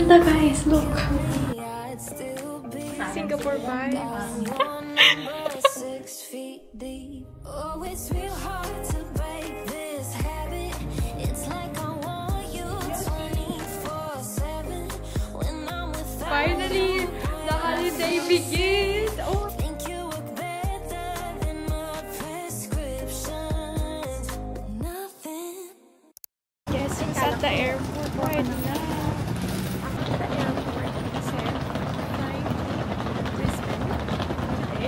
Guys, look. Singapore vibes. Finally, the holiday begins. Oh. Yes, it's at the airport right now. The airport kasi flying to Brisbane. Okay.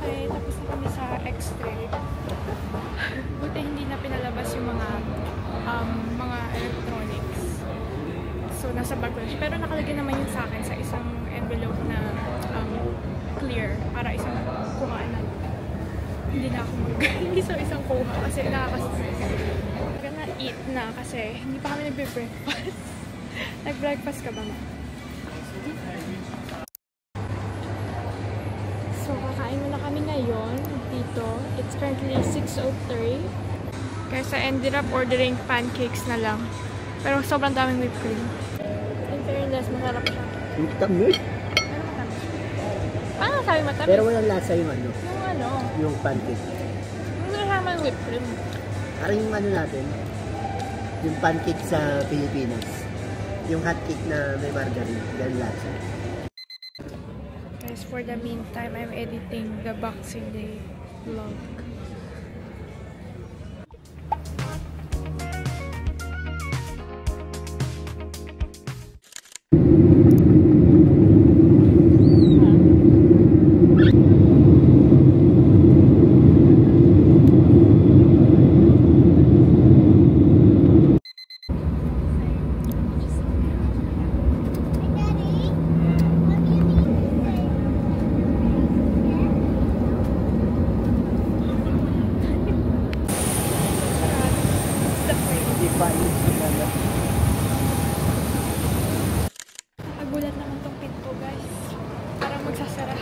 Okay, tapos na kami sa X-ray. Buti hindi na pinalabas yung mga electronics. So, nasa bag ko. Pero nakalagay naman yun sa akin sa isang envelope na clear para isang kuhaan na. Hindi na ako hindi sa isang kuha kasi nakakastress. Gonna eat na kasi hindi pa kami nagbe-breakfast. Nag-breakfast ka ba ma? So, kakain muna kami ngayon dito. It's currently 6:03. Kaya I ended up ordering pancakes na lang. Pero sobrang daming whipped cream. In fairness, masarap siya. Yung tamis? Pero matamis. Paano sabi matamis? Pero walang lasa yung ano? Yung ano? Yung pancake. Yung kasama yung whipped cream. Parang yung ano natin, yung pancake sa Pilipinas. Yung hotcake na may margarine. Ganun lasa. Guys, for the meantime, I'm editing the Boxing Day vlog. Nagulat naman tong pinto, guys. Parang magsasara.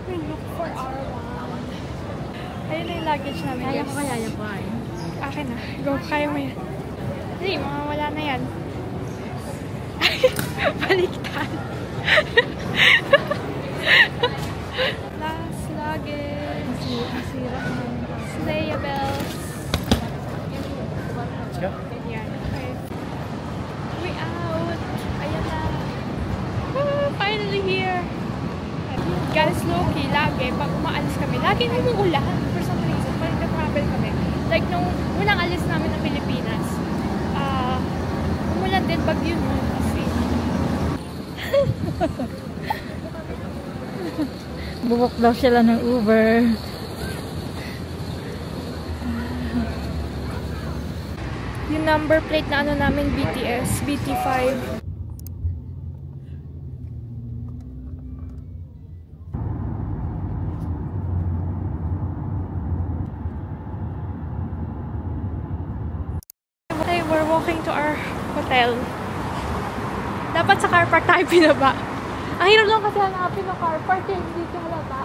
We look for our one. Ayun na yung luggage namin, guys. Kaya pa eh. Akin na. Go, kaya mo yan. Hindi, mawawala na yan. Baliktad. Last luggage. Slayables. Ganyan. Okay. We out. Ayan na. Woo, finally here. Guys, low-key, lagi, pag umaalis kami, lagi umuulan. For some reason, pag nag-travel kami. Like, nung unang alis namin ng Pilipinas, umulan din, bagyo nun. Kasi, Bubok daw sila ng Uber. yung number plate na ano namin, BTS, BT5. Okay, we're walking to our hotel. Dapat sa car park tayo pinaba. Ang hirap lang kasi hanapin ng car park eh, hindi ko halata.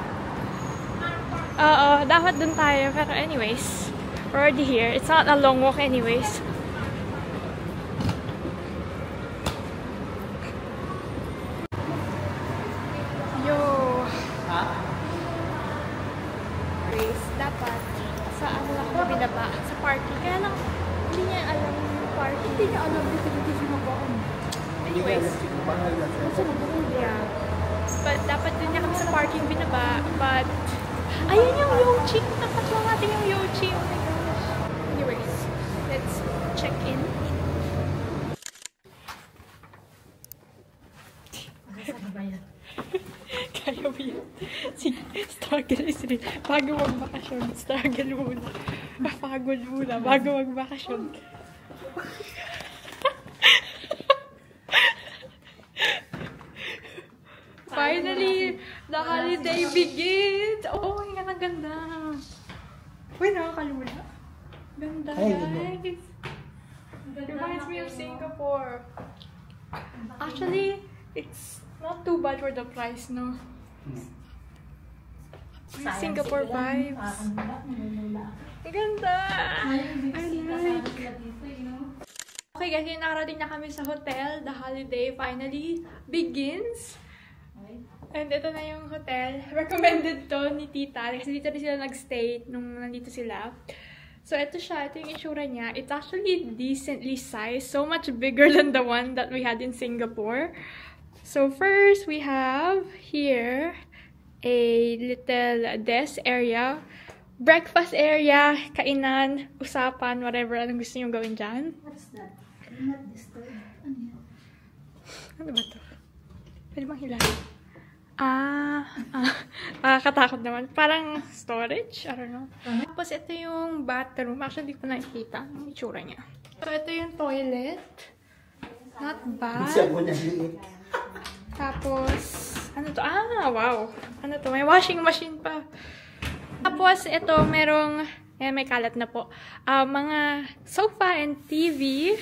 Oo, dapat dun tayo. Pero anyways, we're already here. It's not a long walk anyways. Yo! Grace, dapat sa ano lang kami binaba, sa parking. Kaya lang, hindi niya alam yung parking. Hindi niya alam dito siya mag-on. Anyways, yeah. But dapat din niya kami sa parking binaba. But, ayun yung Yochi. Dapat lang natin yung Yochi. Oh my gosh. Anyways, let's check in. Kaya mo yan. Sige, struggle is real. Bago magbakasyon, struggle muna. Mapagod muna bago magbakasyon. Finally, the holiday begins! Oh, ang ganda. Uy, nakakalula. Ganda, guys. Reminds me of Singapore. Actually, it's not too bad for the price, no? Singapore vibes. Ang ganda! I like. Okay guys, yun, nakarating na kami sa hotel. The holiday finally begins. And ito na yung hotel. Recommended to ni Tita. Kasi dito rin sila nag-stay nung nandito sila. So ito siya. Ito yung itsura niya. It's actually decently sized. So much bigger than the one that we had in Singapore. So first, we have here a little desk area. Breakfast area, kainan, usapan, whatever. Anong gusto nyo gawin dyan? What's that? Not disturb. Ano yan? Ano ba to? Pwede bang hilahin? Nakakatakot naman. Parang storage? I don't know. Tapos ito yung bathroom. Actually, hindi ko nakikita ang itsura niya. So, ito yung toilet. Not bad. Tapos, ano to? Wow. Ano to? May washing machine pa. Tapos, ito, merong, may kalat na po. Mga sofa and TV.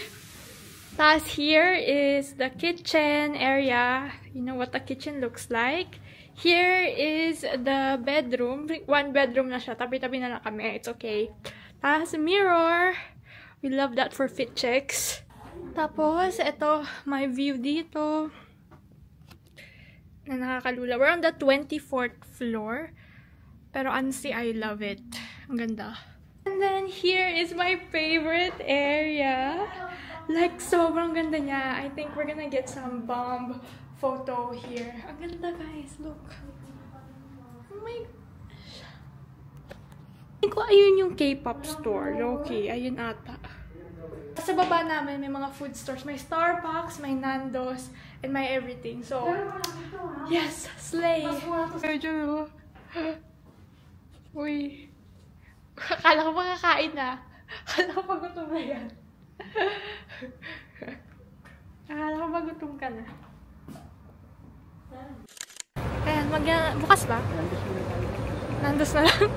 Tapos, here is the kitchen area. You know what the kitchen looks like. Here is the bedroom. One bedroom na siya. Tabi-tabi na lang kami. It's okay. Tapos, mirror. We love that for fit checks. Tapos, ito, my view dito. Na nakakalula. We're on the 24th floor. Pero honestly, I love it. Ang ganda. And then, here is my favorite area. Like, sobrang ganda niya. I think we're gonna get some bomb photo here. Ang ganda, guys. Look. Oh my gosh. I think ayun yung K-pop store. Low-key. Ayun ata. Sa baba namin, may mga food stores. May Starbucks, may Nando's, and may everything. So, yes, slay. Medyo, uy. Akala ko makakain na. Akala ko magutom na yan. Akala ko magutom ka na. Ayan, bukas ba? Nando's na lang.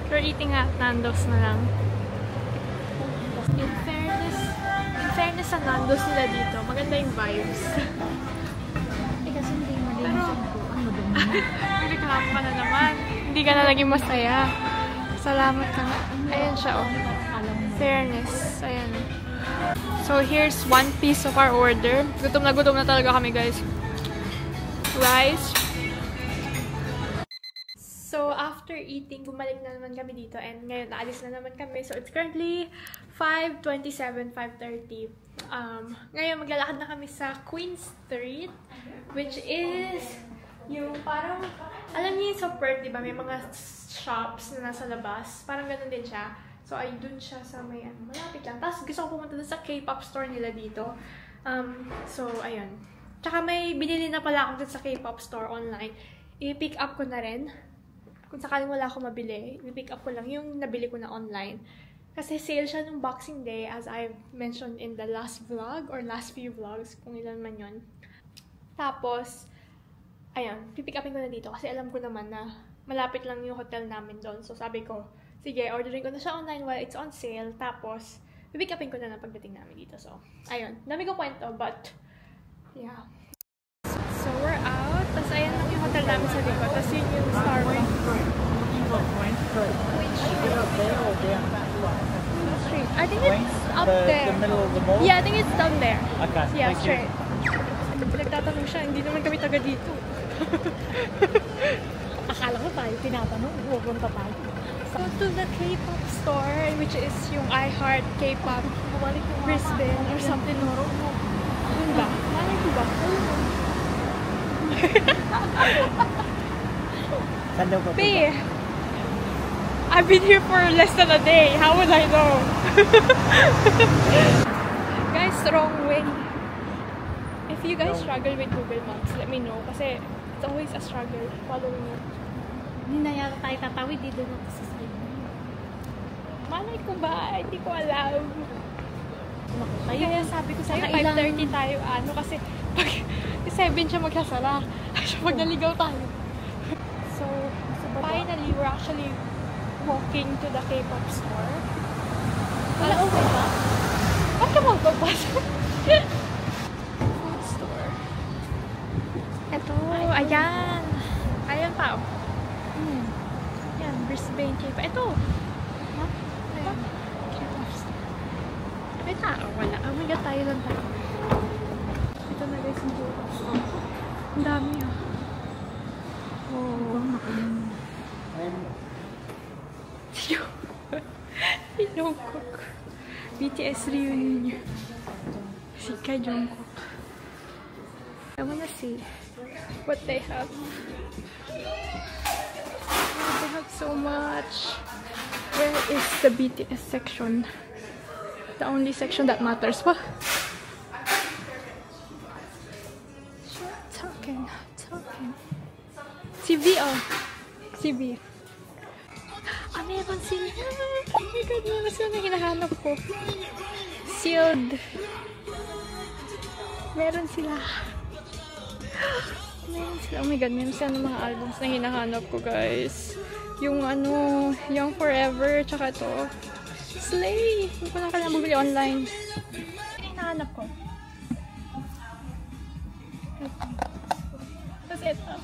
We're eating at Nando's na lang. In fairness sa Nando's nila dito, maganda yung vibes. Kasi hindi malinis ko. Ano ba mo? Reklamo ka na naman. Hindi ka na naging masaya. Salamat ka nga. Ayan siya, oh. Fairness. Ayan. So, here's one piece of our order. Gutom na talaga kami, guys. Rice. So, after eating, bumalik na naman kami dito. And ngayon, naalis na naman kami. So, it's currently 5:27, 5:30. Ngayon, maglalakad na kami sa Queen Street. Which is yung parang, alam niyo yung sa Perth, diba? May mga shops na nasa labas. Parang ganun din siya. So, ay dun siya sa may, malapit lang. Tapos, gusto ko pumunta dun sa K-pop store nila dito. So, ayun. Tsaka may binili na pala ako dun sa K-pop store online. I-pick up ko na rin. Kung sakaling wala ako mabili, i-pick up ko lang yung nabili ko na online. Kasi sale siya nung Boxing Day, as I've mentioned in the last vlog, or last few vlogs, kung ilan man yun. Tapos, ayun, pipick upin ko na dito kasi alam ko naman na malapit lang yung hotel namin doon. So, sabi ko, sige, ordering ko na siya online while it's on sale. Tapos, pipick upin ko na pagdating namin dito. So, ayun. Dami ko kwento, but, yeah. So, we're out. Tapos, ayan lang yung hotel namin sa likod. Tapos, yun yung Starbucks. Which street? I think it's up there. The middle of the mall? Yeah, I think it's down there. Okay, Yeah, thank you. straight. Nagtatanong siya, hindi naman kami taga dito. Akala ko tayo, tinatanong, pupunta tayo. So, to the K-pop store, which is yung iHeart K-pop Brisbane or something. Yun ba? Malay ko ba? Saan daw pa? Bae, I've been here for less than a day. How would I know? Guys, wrong way. If you guys struggle with Google Maps, let me know. Kasi it's always a struggle following it. Hindi na yata tayo tatawid dito na sa side. Malay ko ba? Hindi ko alam. Tayo. Kaya sabi ko sa'yo, Nakailang- 5:30 tayo, pag 7 siya magsasara. Pag naligaw tayo. So, finally, we're actually walking to the K-pop store. Wala, okay ba? Ba't ka magpapasok? Food store. tayo lang tayo. Ito na guys yung joke. Ang dami ah. Oh, Jungkook. BTS reunion. Si Ka Jungkook. I wanna see what they have. Oh, they have so much. Where is the BTS section? The only section that matters. What? Talking. Si V, oh. Si V. Ah, meron sila. Oh my god, meron sila na hinahanap ko. Sealed. Meron sila. Oh my god, meron sila ng mga albums na hinahanap ko, guys. Yung ano, Young Forever, tsaka to. Slay! Hindi ko na kailangan bumili online. Hinahanap ko. Tapos ito.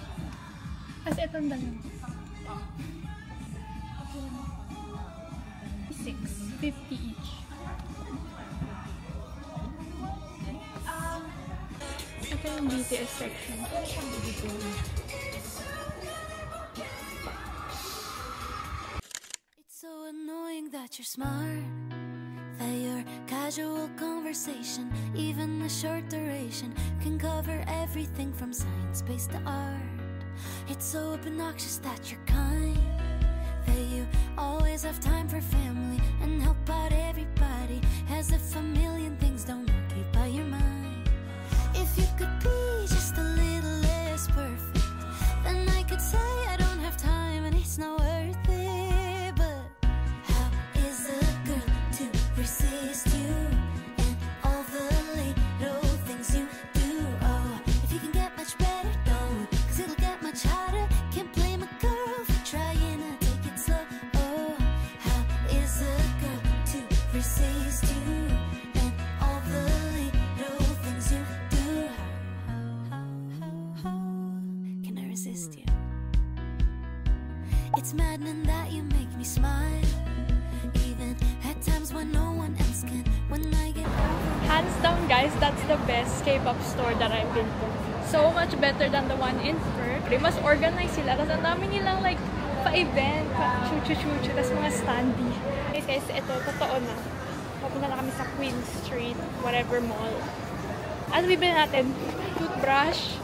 Tapos ito ang dalawa. 6.50 each. Ito yung BTS section. It's so annoying that you're smart, that your casual conversation, even a short duration, can cover everything from science-based to art. It's so obnoxious that you're kind, that you always have time for family and help out everybody, as if a million things don't occupy your mind. If you could be just a little less perfect, then I could say I don't have time and it's not worth it. But how is a girl to resist you and all the little things you do? Oh, if you can get much better, don't, 'cause it'll get much harder. Can't blame a girl for trying to take it slow. Oh, how is a girl to resist you and all the little things you do? How can I resist you? It's maddening that you make me smile, even at times when no one else can. When I get over, Hands down, guys, that's the best K-pop store that I've been to. So much better than the one in Perth. Mas organized sila. Tapos ang dami nilang like pa-event, pa-chuchu-chuchu, tapos mga standee. Guys, ito, totoo na. Papunta na kami sa Queen Street, whatever mall. Ano bibili natin? Toothbrush.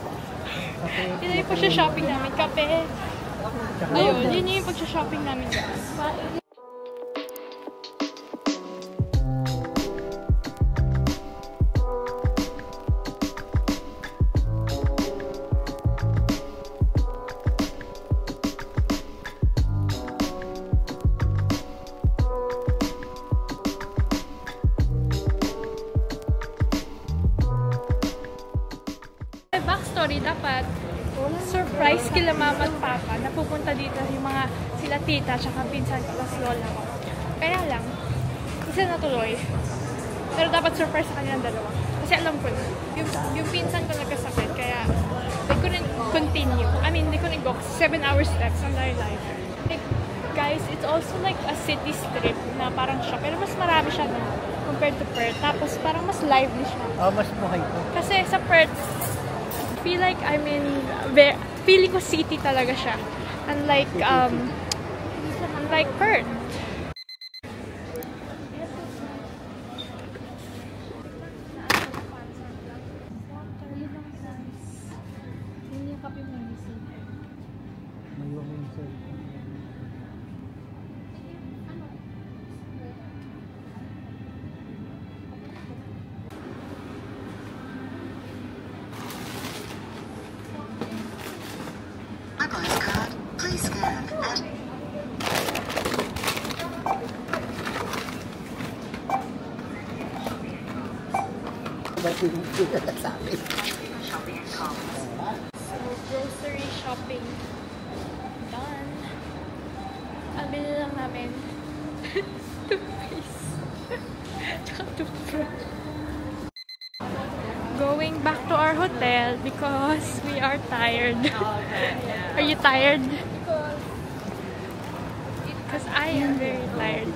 Yun yung pag-shopping namin. Kape. Ayun, yun yung pag-shopping namin. Backstory, dapat surprise kila mama at papa na pupunta dito yung mga sila tita tsaka pinsan ko plus lola ko. Kaya lang, isa natuloy. Pero dapat surprise sa kanilang dalawa. Kasi alam ko na, yung pinsan ko nagkasakit kaya they couldn't continue. I mean, they couldn't go 7-hour steps on their life. Like, guys, it's also like a city strip na parang siya. Pero mas marami siya na compared to Perth. Tapos parang mas lively siya. Oh, mas buhay ko. Kasi sa Perth, feel like I'm in feeling ko city talaga siya. Unlike Perth. So, grocery shopping done. Ang bili lang namin toothpaste tsaka toothbrush. Going back to our hotel because we are tired. Are you tired? because I am very tired.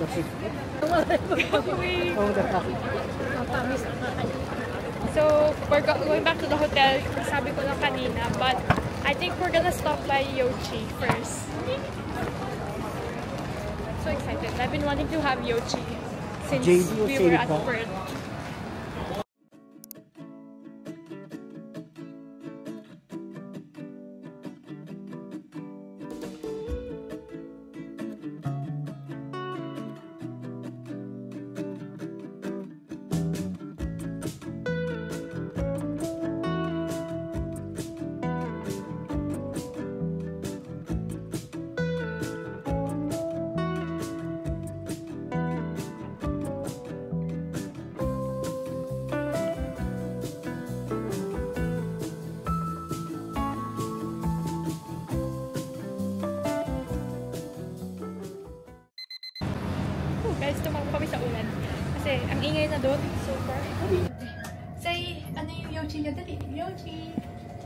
So, we're going back to the hotel. Sabi ko lang kanina, but I think we're gonna stop by Yochi first. So excited. I've been wanting to have Yochi since we were at Perth. Guys, tumago kami sa ulan. Kasi ang ingay na doon. Super. Say, ano yung Yochi niya dali? Yochi!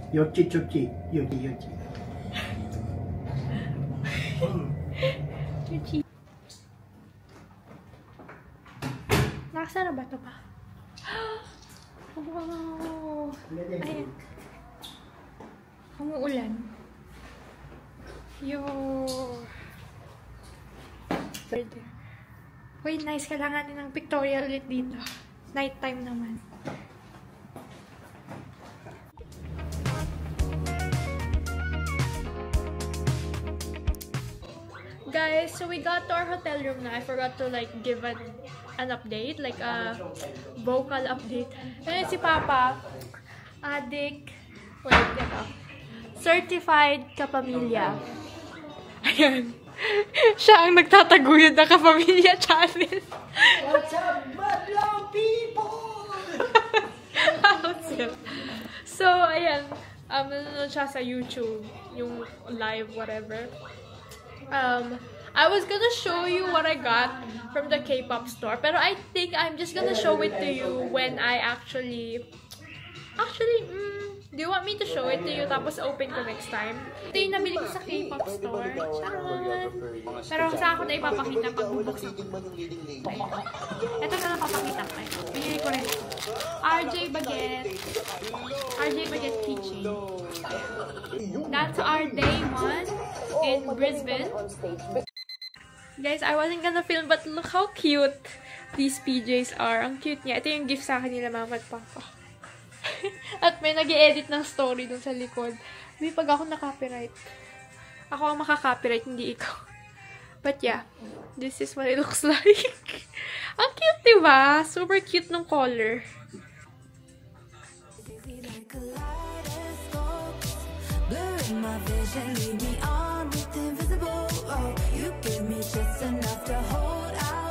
Yochi, Chochi. Yochi, Yochi. Yochi. Nakasara ba ito pa? Wow! Ayan. Umuulan. Yo! Wait, nice. Kailangan din ng pictorial ulit dito. Nighttime naman. Guys, so we got to our hotel room na. I forgot to like give an update, like a vocal update. Ayun si Papa, adik, wait, dito. Certified kapamilya. Ayun. Siya ang nagtataguyod ng kapamilya channel. What's up, madlang people? So, ayan. Nanonood siya sa YouTube, yung live, whatever. I was gonna show you what I got from the K-pop store, pero I think I'm just gonna show it to you when I actually, do you want me to show it to you tapos open ko next time? Ito yung nabili ko sa K-pop store. Charan! Pero sa ako na ipapakita pag bubuksan ko. Ito na lang papakita ko. Binili ko rin. RJ Baguette keychain. That's our day 1 in Brisbane. Guys, I wasn't gonna film but look how cute these PJs are. Ang cute niya. Ito yung gift sa akin nila mama at papa. At may nag-i-edit ng story dun sa likod. Hindi, pag ako na-copyright. Ako ang makaka-copyright, hindi ikaw. But yeah, this is what it looks like. Ang cute, diba? Super cute ng color. My vision, lead me on with invisible. Oh, you give me just enough to hold out.